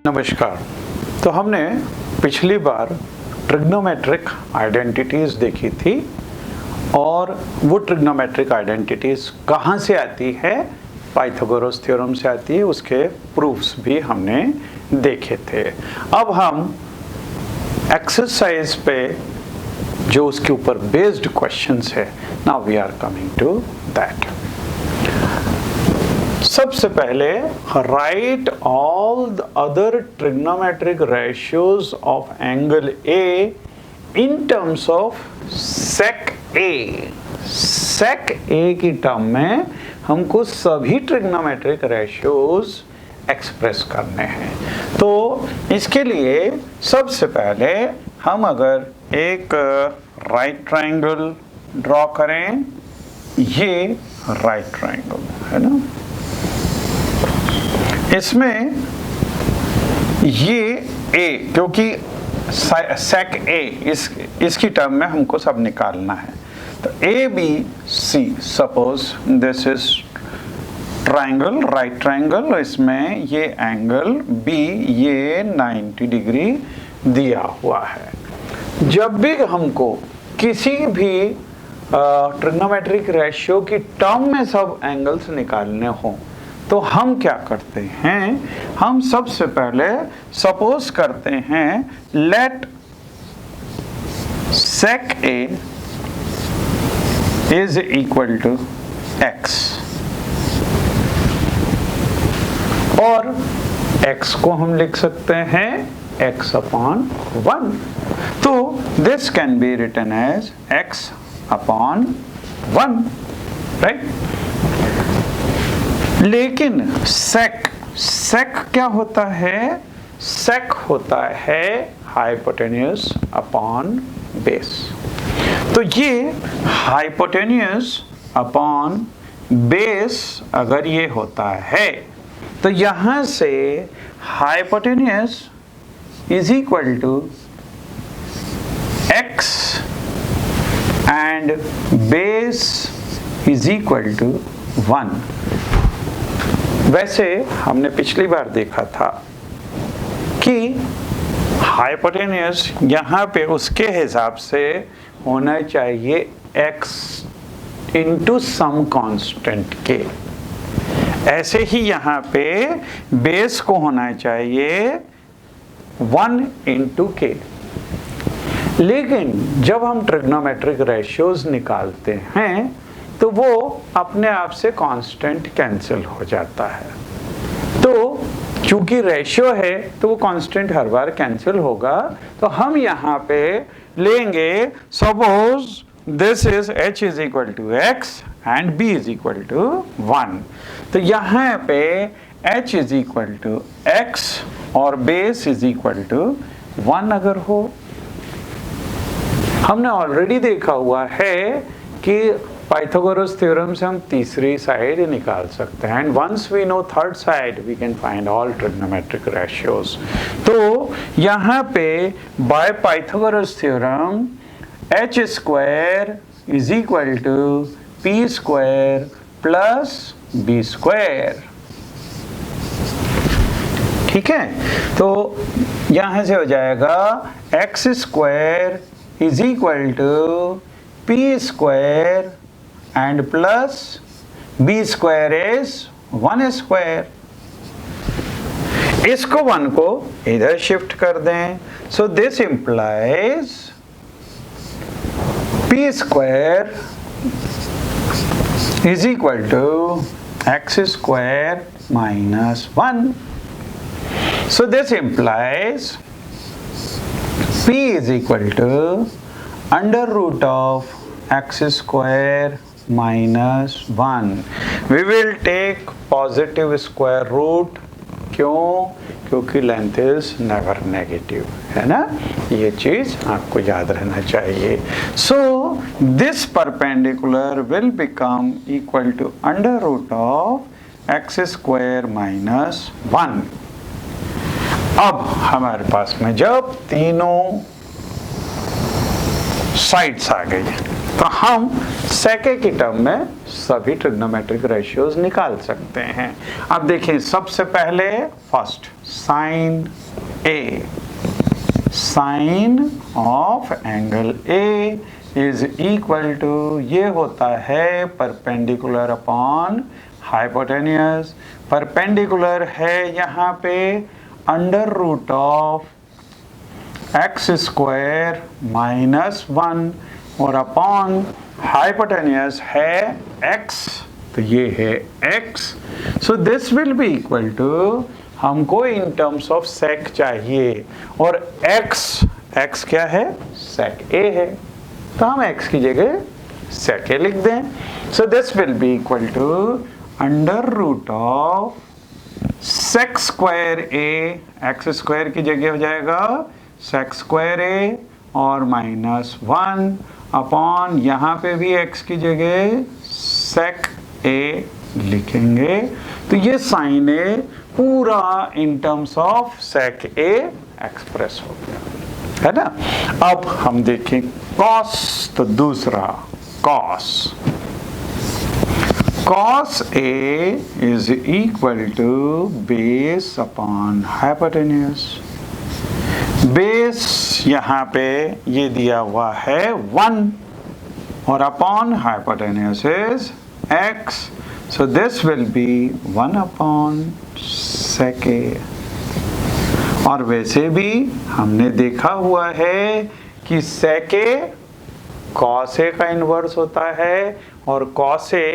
नमस्कार। तो हमने पिछली बार ट्रिग्नोमेट्रिक आइडेंटिटीज देखी थी और वो ट्रिग्नोमेट्रिक आइडेंटिटीज कहाँ से आती है? पाइथागोरस थ्योरम से आती है। उसके प्रूफ्स भी हमने देखे थे। अब हम एक्सरसाइज पे जो उसके ऊपर बेस्ड क्वेश्चंस है, now we are coming to that. सबसे पहले write all the other trigonometric ratios of angle A in terms of sec A. Sec A की टर्म में हमको सभी ट्रिग्नोमेट्रिक रेशियोज एक्सप्रेस करने हैं। तो इसके लिए सबसे पहले हम अगर एक राइट ट्रायंगल ड्रॉ करें, ये राइट ट्रायंगल है ना, इसमें ये ए, क्योंकि सेक ए इसकी टर्म में हमको सब निकालना है। तो A B C, suppose this is triangle, right triangle, इसमें ये एंगल बी ये 90 डिग्री दिया हुआ है। जब भी हमको किसी भी ट्रिग्नोमेट्रिक रेशियो की टर्म में सब एंगल्स निकालने हों तो हम क्या करते हैं? हम सबसे पहले सपोज करते हैं let sec A is equal to x, और x को हम लिख सकते हैं x अपॉन 1। तो this can be written as x upon 1, right. लेकिन सेक क्या होता है? सेक होता है हाइपोटेन्यूस अपॉन बेस। तो ये हाइपोटेन्यूस अपॉन बेस अगर ये होता है तो यहां से hypotenuse is equal to x and base is equal to 1। वैसे हमने पिछली बार देखा था कि हाइपोटेन्यूस यहाँ पे उसके हिसाब से होना चाहिए x इंटू सम कांस्टेंट के। ऐसे ही यहाँ पे बेस को होना चाहिए 1 इंटू के। लेकिन जब हम ट्रिग्नोमेट्रिक रेशियोज निकालते हैं तो वो अपने आप से कांस्टेंट कैंसिल हो जाता है। तो चूंकि रेशियो है तो वो कांस्टेंट हर बार कैंसिल होगा। तो हम यहाँ पे लेंगे, suppose this is h is equal to x and b is equal to 1। तो यहाँ पे h is equal to x और बेस इज इक्वल टू 1 अगर हो। हमने ऑलरेडी देखा हुआ है कि पाइथागोरस थ्योरम से हम तीसरी साइड निकाल सकते हैं, and once we know third side we can find all trigonometric ratios. तो यहाँ पे by Pythagoras theorem h square is equal to p square plus b square, ठीक है। तो यहाँ से हो जाएगा x square is equal to p square and plus b square is 1 square। इसको 1 को इधर शिफ्ट कर दें। So this implies p square is equal to x square minus 1। So this implies p is equal to under root of x square minus 1। We will take positive square root। क्यों? क्योंकि length is never negative, है ना। ये चीज आपको याद रहना चाहिए। So this perpendicular will become equal to under root of x square minus 1। अब हमारे पास में जब तीनों साइड्स आ गई, तो हम सेके की टर्म में सभी ट्रिग्नोमेट्रिक रेशियोज निकाल सकते हैं। अब देखें, सबसे पहले first sine A, sine of angle A is equal to, ये होता है परपेंडिकुलर अपॉन हाइपोटेन्यूस। परपेंडिकुलर है यहाँ पे under root of x square minus 1 और अपॉन हाइपोटेन्यूस है x, तो ये है x। So this will be equal to, हमको इन टर्म्स ऑफ सेक चाहिए और x क्या है, सेक a है, तो हम x की जगह सेक a लिख दें। So this will be equal to under root of sec square a, x square की जगह हो जाएगा सेक स्क्वायर a और माइनस 1 अपॉन यहाँ पे भी x की जगह सेक a लिखेंगे। तो ये साइन a पूरा in terms of sec a express हो गया, है ना। अब हम देखें कॉस, तो दूसरा cos, cos A is equal to base upon hypotenuse। Base यहाँ पे ये दिया हुआ है 1 और upon hypotenuse is x, so this will be 1 upon sec A। और वैसे भी हमने देखा हुआ है कि sec A cos A का इन्वर्स होता है और cos A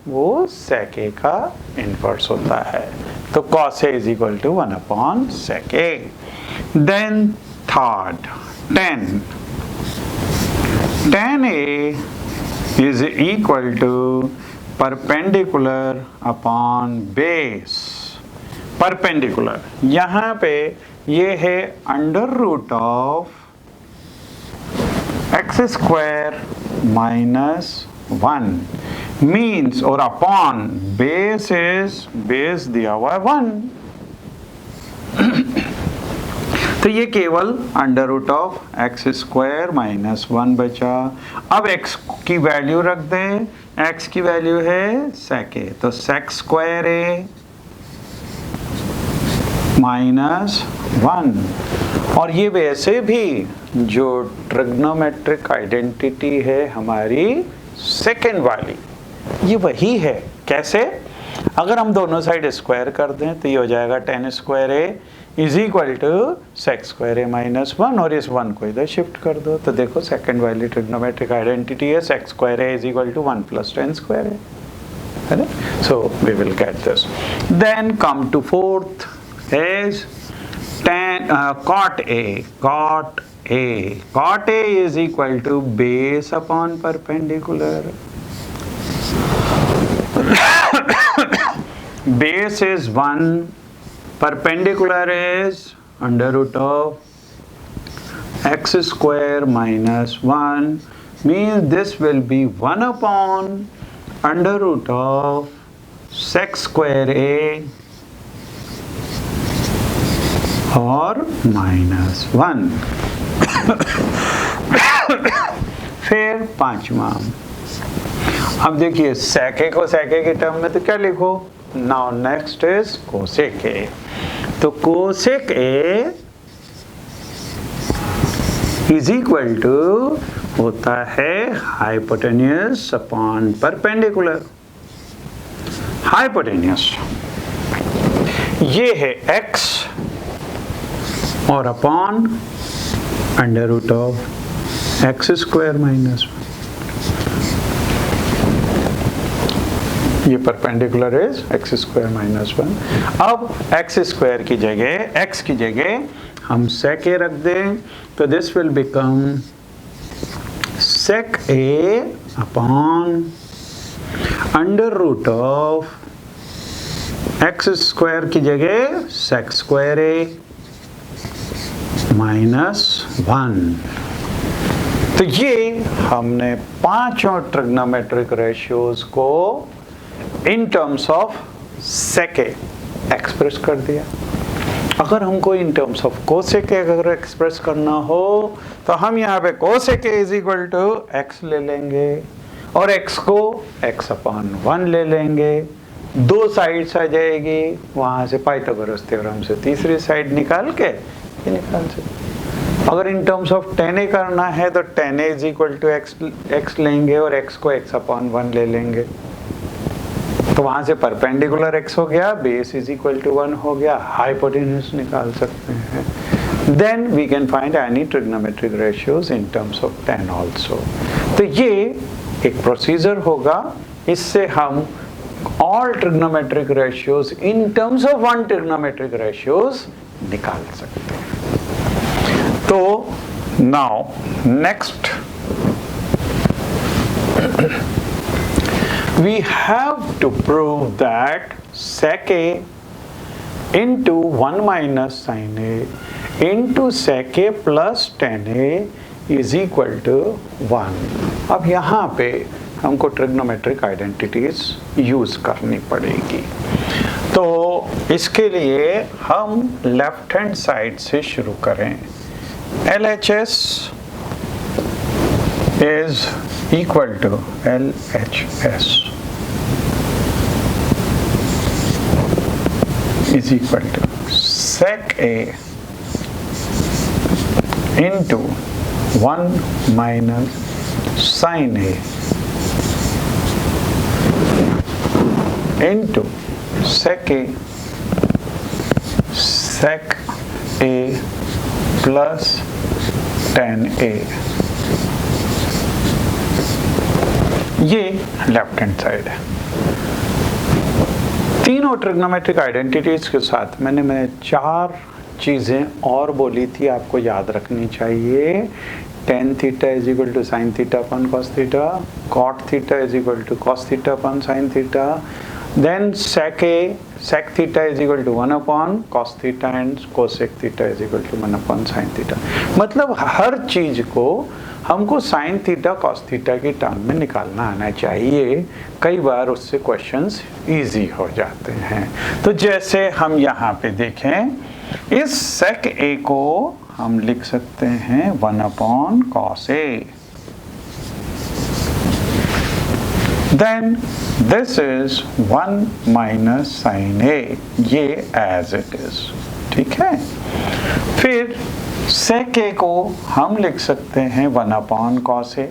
वो sec A का इन्वर्स होता है, तो cos A is equal to 1 upon sec A। Then third, tan A is equal to perpendicular upon base। perpendicular यहाँ पे ये है under root of x square minus 1 means और अपॉन बेस इज, बेस दिया हुआ है 1, तो ये केवल under root of x square minus 1 बचा। अब x की वैल्यू रख दें, x की वैल्यू है sec A, तो sec स्क्वायर A माइनस 1। और ये वैसे भी जो ट्रिग्नोमेट्रिक आइडेंटिटी है हमारी सेकेंड वाली, ये वही है। कैसे? अगर हम दोनों साइड स्क्वायर कर दें तो ये हो जाएगा tan square A is equal to sec square A minus 1 और इस 1 को इधर शिफ्ट कर दो, तो देखो सेकेंड वाली ट्रिग्नोमेट्रिक आइडेंटिटी है sec square A is equal to 1 plus tan square A, है ना। So we will get this. Then come to fourth is tan cot A, cot A is equal to base upon perpendicular। base is 1, perpendicular is under root of x square minus 1, means this will be 1 upon under root of sec square A और minus 1। फिर पांचवा, अब देखिए sec A को sec A की term में तो क्या लिखो, now next is cosec A, तो cosec A is equal to होता है हाइपोटेन्यूस अपॉन परपेंडिकुलर। हाइपोटेन्यूस ये है x और upon under root of x square minus 1, ये perpendicular is x square minus 1। अब एक्स स्क्वायर की जगह, एक्स की जगह हम sec A रख दें, तो this will become sec A upon under root of x square की जगह sec स्क्वायर A माइनस 1। तो ये हमने पांचों ट्रिग्नोमेट्रिक रेशियोज को in terms of sec A express कर दिया। अगर हमको इन टर्म्स ऑफ कोसेक अगर एक्सप्रेस करना हो तो हम यहाँ पे cosec is equal to x ले लेंगे और एक्स को x अपॉन 1 ले लेंगे, दो साइड्स आ जाएगी, वहां से पाइथागोरस थ्योरम से तीसरी साइड निकाल के ये निकाल सकते। अगर in terms of tan a करना है तो tan a is equal to x लेंगे और x को x अपॉन 1 ले लेंगे, तो वहां से परपेंडिकुलर x हो गया, बेस इज इक्वल टू 1 हो गया, हाइपोटेन्यूज निकाल सकते हैं। Then we can find any trigonometric ratios in terms of tan also. तो ये एक प्रोसीजर होगा, इससे हम all trigonometric ratios in terms of one trigonometric ratios निकाल सकते हैं। तो now next we have to prove that sec a into 1 minus sin a into sec a plus tan a is equal to 1। अब यहाँ पे हमको trigonometric identities use करनी पड़ेगी। तो इसके लिए हम लेफ्ट हैंड साइड से शुरू करें। LHS is equal to LHS is equal to sec a into 1 minus sin a into sec a plus tan a। ये लेफ्ट हैंड साइड है। तीनों ट्रिग्नोमेट्रिक आइडेंटिटीज के साथ मैंने चार चीजें और बोली थी, आपको याद रखनी चाहिए। tan theta is equal to sine theta upon cos theta, cot theta is equal to cos theta upon sine theta, then sec theta is equal to 1 upon cos theta and cosec theta is equal to 1 upon sine theta. मतलब हर चीज को हमको sine theta cos theta की term में निकालना आना चाहिए, कई बार उससे क्वेश्चंस इजी हो जाते हैं। तो जैसे हम यहाँ पे देखें, इस sec a को हम लिख सकते हैं 1 upon cos a, then this is 1 minus sine a, ये एज इट इज, ठीक है। फिर sec a को हम लिख सकते हैं 1 अपॉन कॉस a,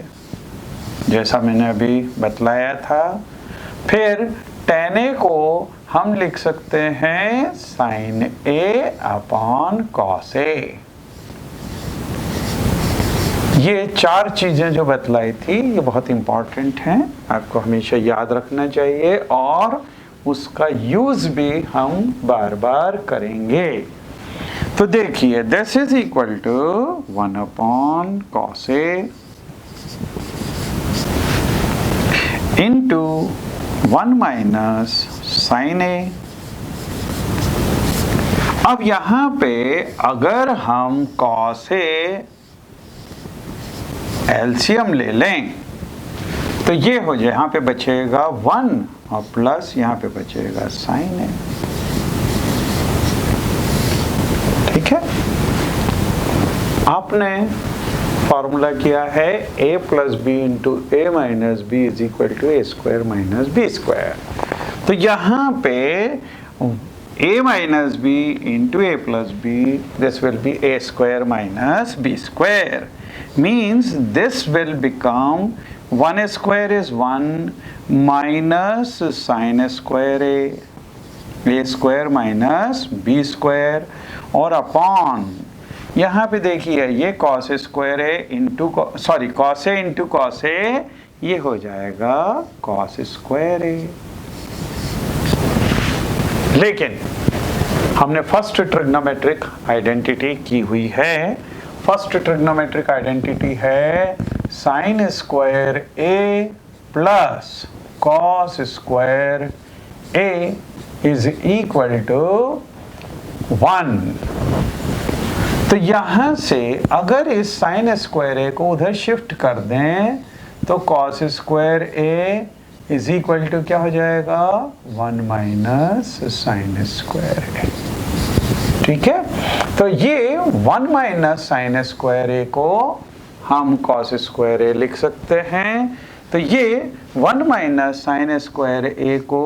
जैसा मैंने अभी बतलाया था। फिर tan a को हम लिख सकते हैं sin a upon cos a। ये चार चीजें जो बतलाई थी ये बहुत इंपॉर्टेंट हैं, आपको हमेशा याद रखना चाहिए और उसका यूज भी हम बार बार करेंगे। तो देखिए, this is equal to 1 upon cos a into 1 minus sine a। अब यहां पे अगर हम कॉस a एलसीएम ले लें तो ये हो जाए, यहाँ पे बचेगा 1 और प्लस यहाँ पे बचेगा साइन a, ठीक है। आपने फॉर्मूला किया है a plus B into A minus B is equal to A square minus B square. तो यहाँ पे a minus B into A plus B, this will be a square minus B square, means this will become 1 square is 1 minus sin square a square minus b square और upon यहाँ पे देखिए ये cos square a into cos a into cos a, ये हो जाएगा cos square a। लेकिन हमने फर्स्ट ट्रिग्नोमेट्रिक आइडेंटिटी की हुई है। फर्स्ट ट्रिग्नोमेट्रिक आइडेंटिटी है sine square a plus cos square a is equal to 1। तो यहां से अगर इस साइन स्क्वायर a को उधर शिफ्ट कर दें तो cos square a is equal to क्या हो जाएगा, 1 माइनस साइन स्क्वायर a, ठीक है, तो ये 1 माइनस साइन स्क्वायर ए को हम कॉस स्क्वायर ए लिख सकते हैं। तो ये 1 माइनस साइन स्क्वायर ए को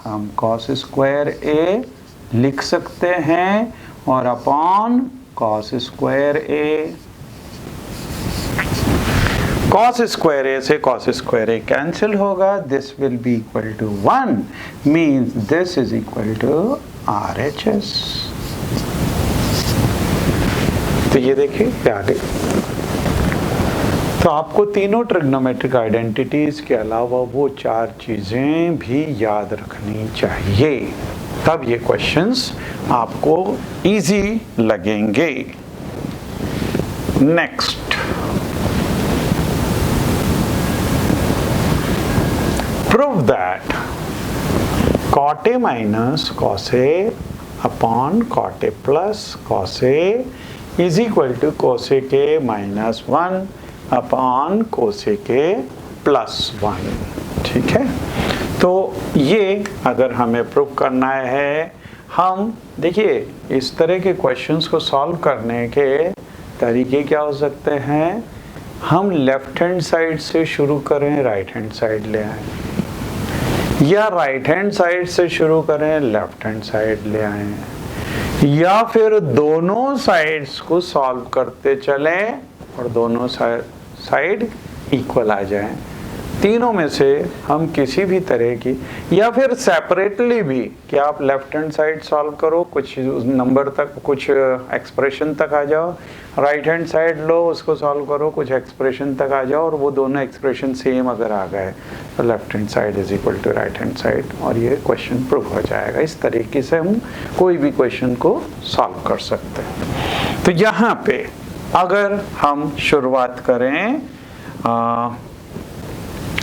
हम कॉस स्क्वायर ए लिख सकते हैं और upon cos square A. Cos square A से कॉस स्क्वायर ए कैंसिल होगा, this will be equal to 1, means this is equal to RHS। तो ये देखिए आ गई। तो आपको तीनों ट्रिग्नोमेट्रिक आइडेंटिटीज के अलावा वो 4 चीजें भी याद रखनी चाहिए, तब ये क्वेश्चंस आपको इजी लगेंगे। Next, prove that cot A minus cos A upon cot A plus cos A is equal to cos A k minus 1 upon cos A k plus 1। ठीक है, तो ये अगर हमें प्रूव करना है, हम देखिए इस तरह के क्वेश्चंस को सॉल्व करने के तरीके क्या हो सकते हैं। हम लेफ्ट हैंड साइड से शुरू करें, राइट हैंड साइड ले आएं, या राइट हैंड साइड से शुरू करें, लेफ्ट हैंड साइड ले आएं, या फिर दोनों साइड्स को सॉल्व करते चलें और दोनों साइड इक्वल आ जाएं। तीनों में से हम किसी भी तरह की, या फिर सेपरेटली भी कि आप लेफ्ट हैंड साइड सॉल्व करो, कुछ नंबर तक, कुछ एक्सप्रेशन तक आ जाओ, राइट हैंड साइड लो उसको सॉल्व करो, कुछ एक्सप्रेशन तक आ जाओ, और वो दोनों एक्सप्रेशन सेम अगर आ गए तो left hand side is equal to right hand side, और ये क्वेश्चन प्रूव हो जाएगा। इस तरीके से हम कोई भी क्वेश्चन को सॉल्व कर सकते हैं। तो यहाँ पे अगर हम शुरुआत करें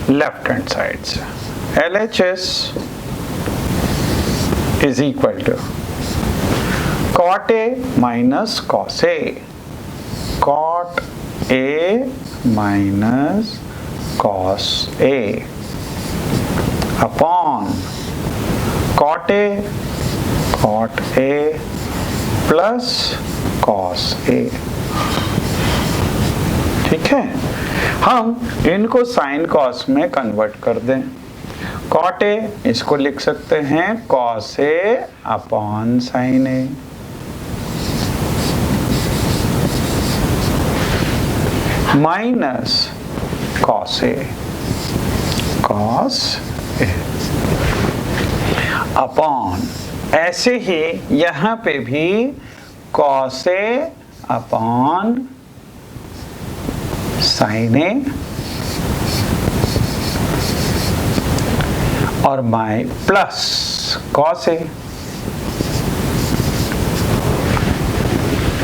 लेफ्ट हैंड साइड से, LHS is equal to cot A minus cos A, cot A minus cos A upon cot A plus cos A। ठीक है, हम इनको साइन कॉस में कन्वर्ट कर दें। cot A इसको लिख सकते हैं cos A upon sine A, minus cos A upon, ऐसे ही यहां पे भी cos A upon sine A और माई प्लस cos A।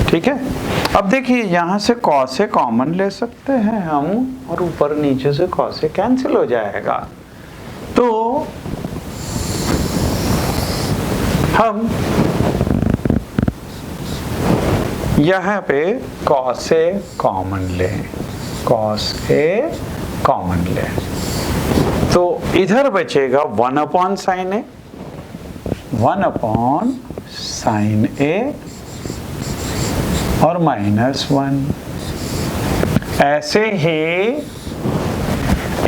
ठीक है, अब देखिए यहां से cos A कॉमन ले सकते हैं हम, और ऊपर नीचे से cos A कैंसिल हो जाएगा। तो हम यहां पे cos A कॉमन लें, cos A कॉमन लें, तो इधर बचेगा 1 upon sign A, 1 upon sign A और माइनस 1। ऐसे ही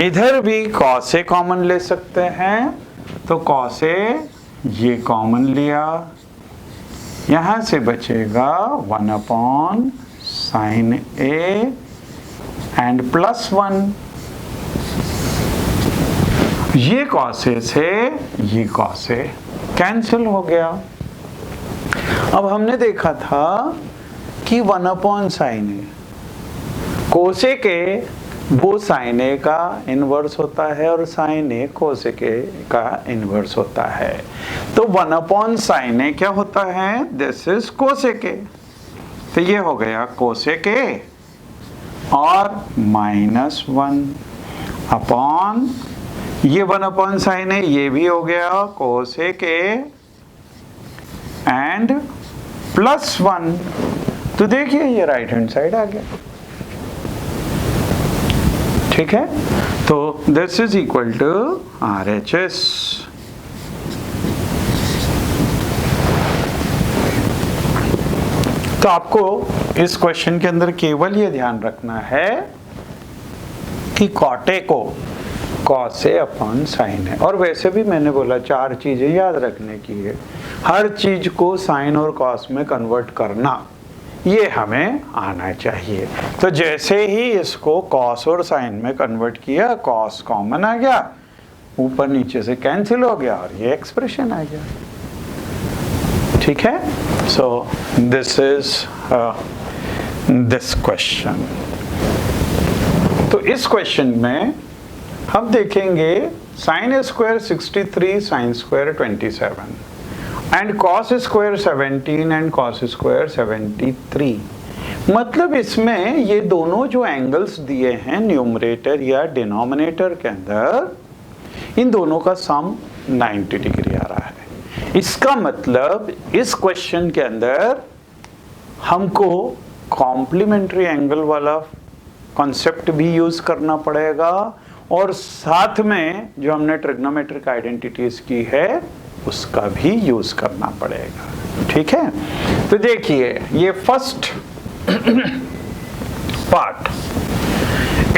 इधर भी cos A कॉमन ले सकते हैं, तो cos A ये कॉमन लिया, यहां से बचेगा 1 upon sign A and plus 1। ये cos A से ये cos A कैंसिल हो गया। अब हमने देखा था कि 1 upon sign A, cos A के वो साइन A का इनवर्स होता है और साइन A cos A का इनवर्स होता है। तो 1 अपॉन साइन A क्या होता है, दिस इज cos A के, तो ये हो गया cos A के और माइनस 1 अपॉन ये 1 अपॉन साइन A, ये भी हो गया cos A के एंड प्लस 1। तो देखिए ये राइट हैंड साइड आ गया। ठीक है, तो this is equal to RHS। तो आपको इस क्वेश्चन के अंदर केवल ये ध्यान रखना है कि कॉटे को कॉस से अपॉन साइन है। और वैसे भी मैंने बोला 4 चीजें याद रखने की है। हर चीज को साइन और कॉस में कन्वर्ट करना, ये हमें आना चाहिए। तो जैसे ही इसको कॉस और साइन में कन्वर्ट किया, कॉस कॉमन आ गया, ऊपर नीचे से कैंसिल हो गया और ये एक्सप्रेशन आ गया। ठीक है, so this is this question. तो इस क्वेश्चन में हम देखेंगे sine square 63, sign square 27 and cos square 17 and cos square 73। मतलब इसमें ये दोनों जो एंगल्स दिए हैं न्यूमरेटर या डिनोमिनेटर के अंदर, इन दोनों का सम 90 डिग्री आ रहा है। इसका मतलब इस क्वेश्चन के अंदर हमको कॉम्प्लीमेंट्री एंगल वाला कॉन्सेप्ट भी यूज करना पड़ेगा और साथ में जो हमने ट्रिग्नोमेट्रिक आइडेंटिटीज की है उसका भी यूज करना पड़ेगा। ठीक है, तो देखिए ये फर्स्ट पार्ट,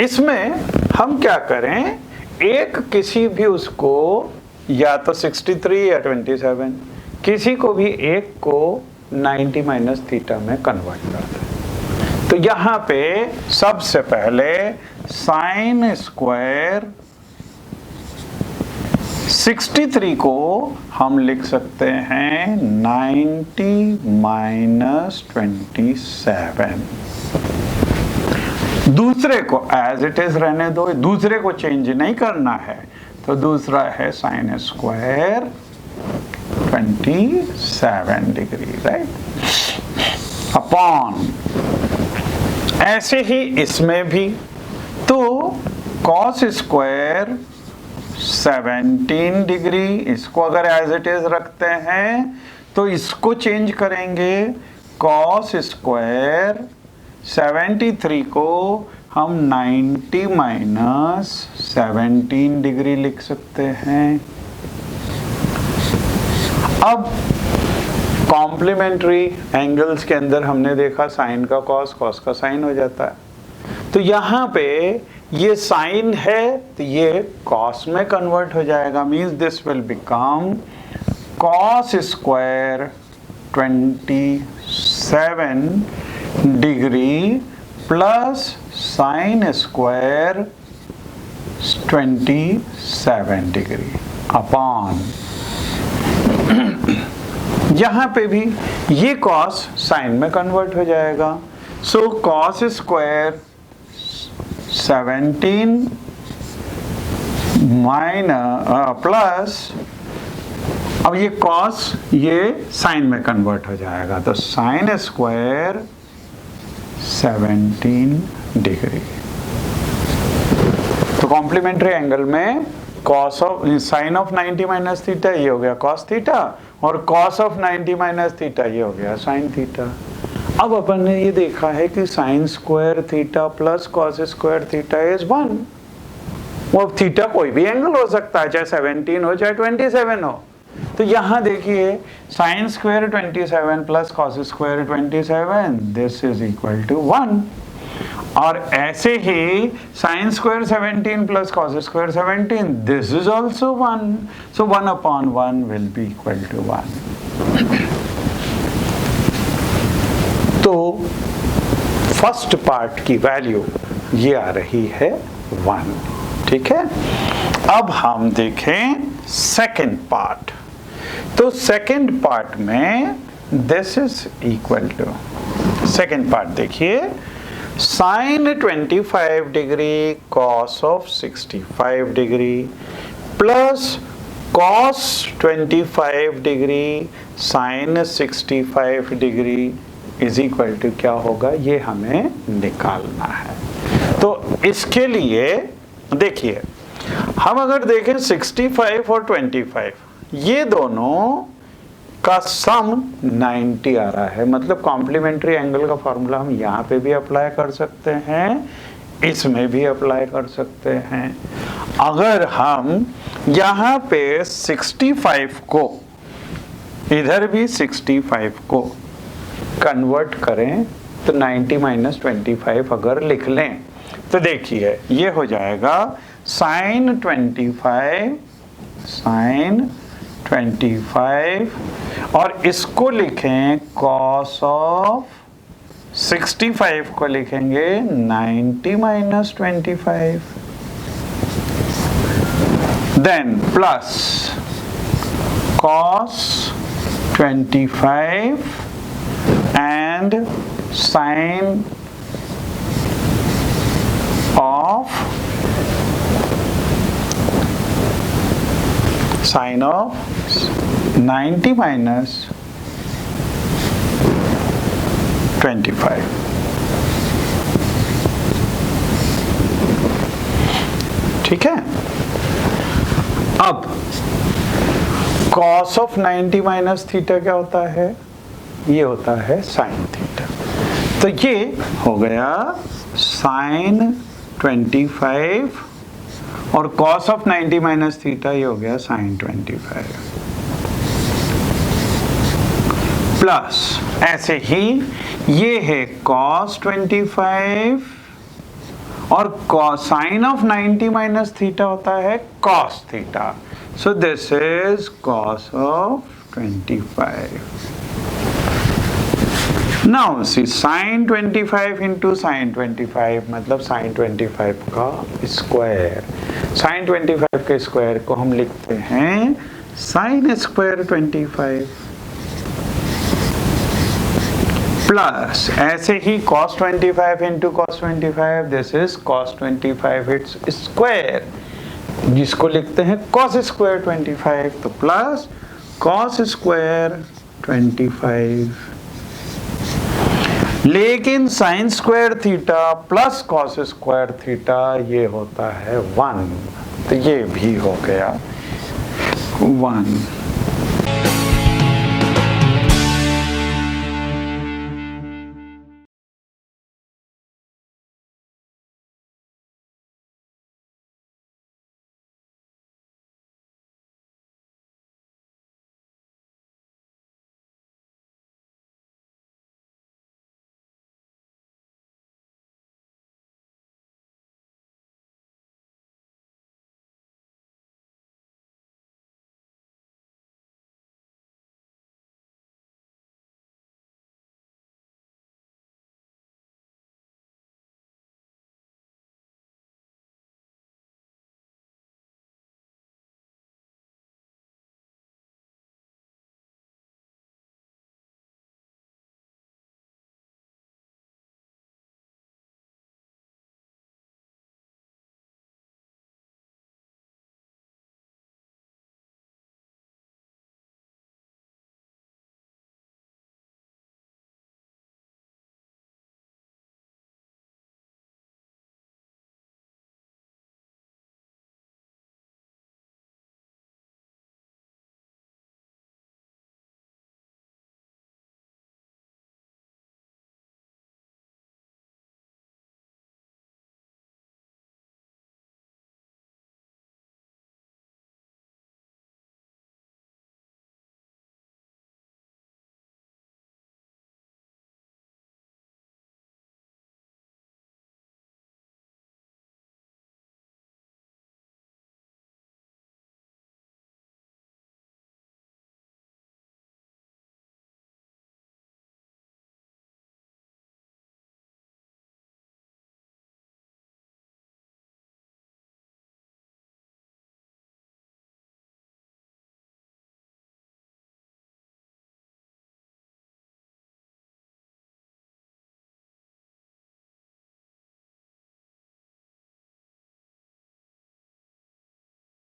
इसमें हम क्या करें, एक किसी भी उसको या तो 63 या 27, किसी को भी एक को 90 माइनस थीटा में कन्वर्ट कर दें। तो यहां पे सबसे पहले साइन स्क्वायर 63 को हम लिख सकते हैं 90 माइनस 27। दूसरे को एज इट इज रहने दो, दूसरे को चेंज नहीं करना है। तो दूसरा है sine square 27 degree, right, upon, ऐसे ही इसमें भी तो कॉस स्क्वायर 17 डिग्री, इसको अगर एज इट इज रखते हैं तो इसको चेंज करेंगे, कॉस स्क्वायर 73 को हम 90 माइनस 17 डिग्री लिख सकते हैं। अब कॉम्प्लीमेंट्री एंगल्स के अंदर हमने देखा साइन का कॉस, कॉस का साइन हो जाता है। तो यहाँ पे ये साइन है तो ये कॉस में कन्वर्ट हो जाएगा, means this will become cos square 27 degree plus sign square 27 degree upon, यहां पे भी ये कॉस साइन में कन्वर्ट हो जाएगा। So cos square 17 minus plus, अब ये कॉस ये साइन में कन्वर्ट हो जाएगा, तो साइन स्क्वायर 17 डिग्री। तो कॉम्प्लीमेंट्री एंगल में cos of sine of 90 minus theta ये हो गया कॉस थीटा, और कॉस ऑफ 90 माइनस थीटा ये हो गया साइन थीटा। अब अपन ने ये देखा है कि sine square theta plus cos square theta is 1। वो थीटा कोई भी एंगल हो सकता है, चाहे 17 हो चाहे 27 हो। तो यहां देखिए sine square 27 plus cos square 27, this is equal to 1। और ऐसे ही sine square 17 plus cos square 17, this is also 1। So 1 upon 1 will be equal to 1। तो फर्स्ट पार्ट की वैल्यू ये आ रही है 1। ठीक है, अब हम देखें सेकंड पार्ट। तो सेकंड पार्ट में this is equal to, second part देखिए, sine 25 degree cos of 65 degree plus cos 25 degree sine 65 degree is equal to क्या होगा, ये हमें निकालना है। तो इसके लिए देखिए, हम अगर देखें 65 और 25, ये दोनों का सम 90 आ रहा है। मतलब कॉम्प्लीमेंट्री एंगल का फॉर्मूला हम यहाँ पे भी अप्लाई कर सकते हैं, इसमें भी अप्लाई कर सकते हैं। अगर हम यहाँ पे 65 को, इधर भी 65 को कन्वर्ट करें तो 90 माइनस 25 अगर लिख लें तो देखिए ये हो जाएगा साइन 25 और इसको लिखें कॉस ऑफ 65 को लिखेंगे 90 minus 25, then plus cos 25 and sin of 90 minus 25. ठीक है, अब cos of 90 माइनस थीटा क्या होता है? ये होता है साइन थीटा। तो ये हो गया साइन 25 और cos of 90 माइनस थीटा ये हो गया साइन 25 प्लस ऐसे ही ये है cos 25 और साइन ऑफ 90 माइनस थीटा होता है cos theta. So this is cos of 25. Now see sin 25 into sin 25 मतलब sin 25 का स्क्वायर। sin 25 के स्क्वायर को हम लिखते हैं sin स्क्वायर 25 प्लस ऐसे ही cos 25 into cos 25 this is cos 25 its square जिसको लिखते हैं cos स्क्वायर 25 तो प्लस cos स्क्वायर 25 लेकिन sin square theta plus cos square theta ये होता है 1 तो ये भी हो गया 1।